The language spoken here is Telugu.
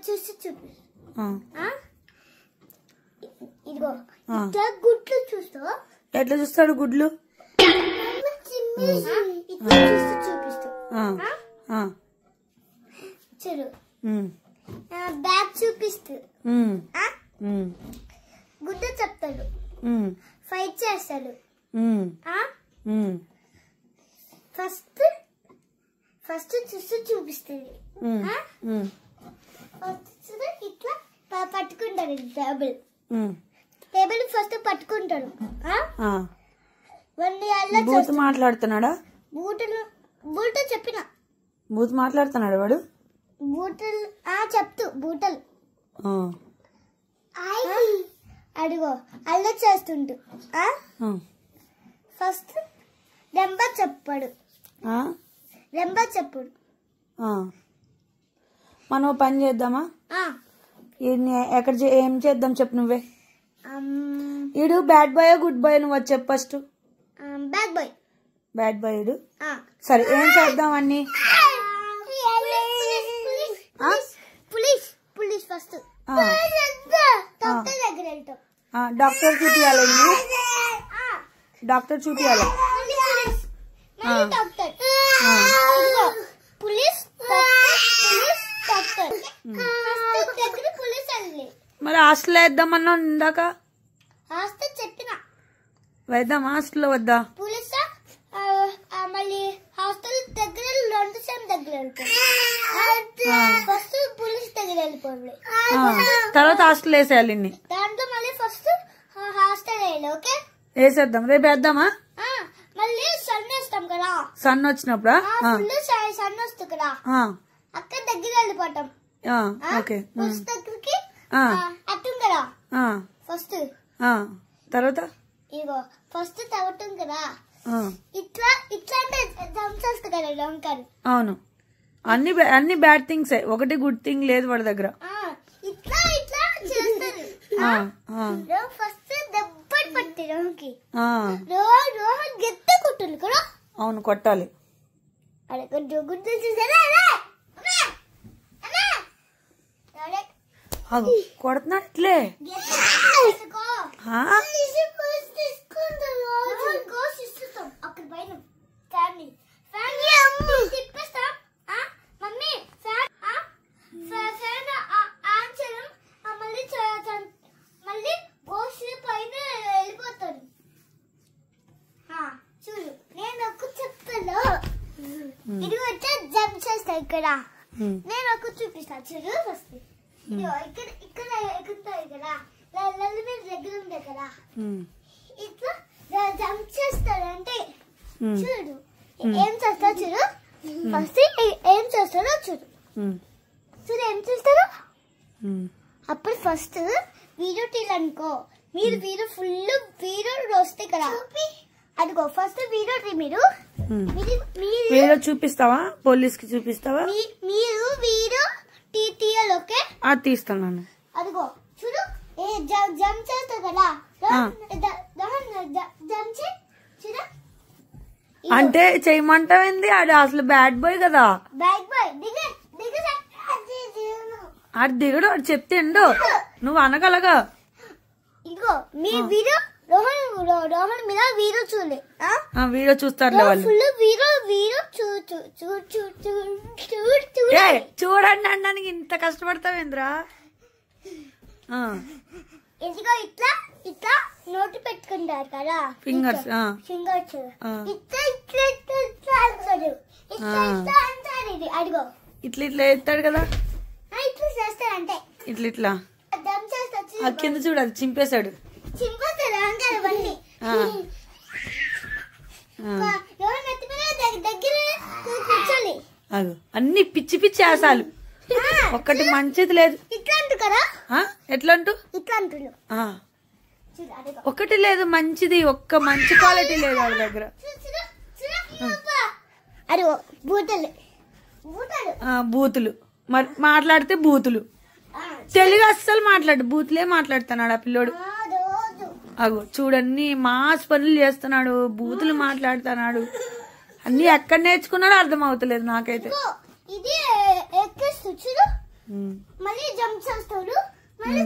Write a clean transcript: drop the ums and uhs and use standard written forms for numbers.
చూసి చూపి ఇదిగో ఇట్లా గుడ్లు చూస్తావు ఎట్లా చూస్తాడు గుడ్లు ఇట్లా చూసి చూపిస్తావు చూడు బ్యాగ్ చూపిస్తూ గుడ్డ చెప్తాడు ఫైట్ చేస్తాడు ఫస్ట్ చూసి చూపిస్తుంది ఇట్లా పట్టుకుంటాడు టేబుల్ ఫస్ట్ పట్టుకుంటాడు బూత్ మాట్లాడుతున్నాడా బూట చెప్పిన బూత్ మాట్లాడుతున్నాడు వాడు బూటలు చెప్తూ బూటలు అడిగో అల్ల చేస్తుంటూ ఫస్ట్ నెంబర్ చెప్పాడు మనం పని చేద్దామా ఎక్కడ ఏం చేద్దాం చెప్పు నువ్వే ఈడు బ్యాడ్ బాయ్ గుడ్ బాయ్ నువ్వు వచ్చి చెప్పు ఫస్ట్ బ్యాడ్ బాయ్ ఇడు సరే ఏం చేద్దాం అన్ని పులిస్ ఫస్ట్ డాక్టర్ చూపియాలి డాక్టర్ చూపియాలి మరి హాస్టల్ వేద్దామన్నా ఇందాక చెప్పిన వేద్దాం హాస్టల్లో వద్దా మళ్ళీ హాస్టల్ దగ్గర 2 సెమ్ దగ్గర ఫస్ట్ పోలీస్ దగ్గర వెళ్ళిపోవాలి తర్వాత హాస్టల్ వేసేయాలి దాంట్లో మళ్ళీ ఫస్ట్ హాస్టల్ వేయాలి ఓకే వేసేద్దాం రేపు వేద్దామా మళ్ళీ సన్ వేస్తాం కదా సన్ వచ్చినప్పుడా సన్ వస్తుంది కదా అక్కడ దగ్గర వెళ్ళిపోతాం ఓకే దగ్గరికి అట్టం కదా ఫస్ట్ తర్వాత ఇగో ఫస్ట్ తవ్వటం కదా ఇట్లా ఇట్లా అంటే జంప్ చేస్తా కదా లంకర్ అవును అన్ని బ్యాడ్ థింగ్స్ ఒకటి గుడ్ థింగ్ లేదు వాడి దగ్గర ఇట్లా ఇట్లా చేస్తారు ఫస్ట్ దెబ్బలు పట్టి రోహన్కి రోహన్ గెత్త కొట్టాలి కదా అవును కొట్టాలి అరే గుడ్డు చూసారా కొడుతున్నాడు ఇట్లే చూడు నేను ఒక చెప్తాను ఇది వచ్చే జంప్ చేస్తా ఇక్కడ నేను ఒక చూపిస్తాను చూడు ఫస్ట్ ఇక్కడ ఇక్కడ ఎక్కుతాయి కదా మీద దగ్గర ఉండే కదా ఇట్లా జంప్ చేస్తాడంటే చూడు ఏం చేస్తాడు చూడు ఫస్ట్ ఏం చేస్తాడో చూడు చూడు ఏం చేస్తాడు అప్పుడు ఫస్ట్ వీడియో తీయాలనుకో మీరు వీడియో ఫుల్ వీడియో వస్తాయి కదా అదిగో ఫస్ట్ వీడియో వీడియో చూపిస్తావా పోలీస్ కి చూపిస్తావా మీరు వీడియో తీయాలి ఓకే తీస్తాను అదిగో చూడు జంప్ చేస్తా కదా జంప్ చూడు అంటే చేయమంటావేంది ఆడు అసలు బ్యాడ్ బాయ్ కదా బ్యాడ్ బాయ్ ఆడు దిగడు ఆడు చెప్తేండు నువ్వు అనగలగా ఇదిగో మీ వీడియో రోహన్ మీద వీడియో చూడలే వీడియో చూస్తారు ఫుల్ వీడియో చూడండి అనడానికి ఇంత కష్టపడతావేంద్రా ఇదిగో ఇట్లా ఇట్లా నోటి పెట్టుకుంటారు కదా ఫింగర్స్ ఇట్లా ఇట్లా ఇట్లా అంటాడు ఇట్లా అంటాడు ఇది అడిగో ఇట్లా ఇట్లా ఎత్తాడు కదా ఇట్లా చేస్తాడంటే ఇట్లా ఇట్లా కింద చూడాలి చింపేశాడు అన్ని పిచ్చి పిచ్చి ఆశాలు ఒక్కటి మంచిది లేదు ఎట్లంటూ ఒకటి లేదు మంచిది ఒక్క మంచి క్వాలిటీ లేదు వాళ్ళ దగ్గర బూతులు మరి మాట్లాడితే బూతులు తెలుగు అస్సలు మాట్లాడు బూతులే మాట్లాడుతున్నాడు ఆ పిల్లోడు అగో చూడన్ని మాస్ పనులు చేస్తున్నాడు బూతులు మాట్లాడుతున్నాడు అన్ని ఎక్కడ నేర్చుకున్నాడో అర్థం అవుతలేదు నాకైతే మళ్ళీ జంప్ చేస్తాడు మళ్ళీ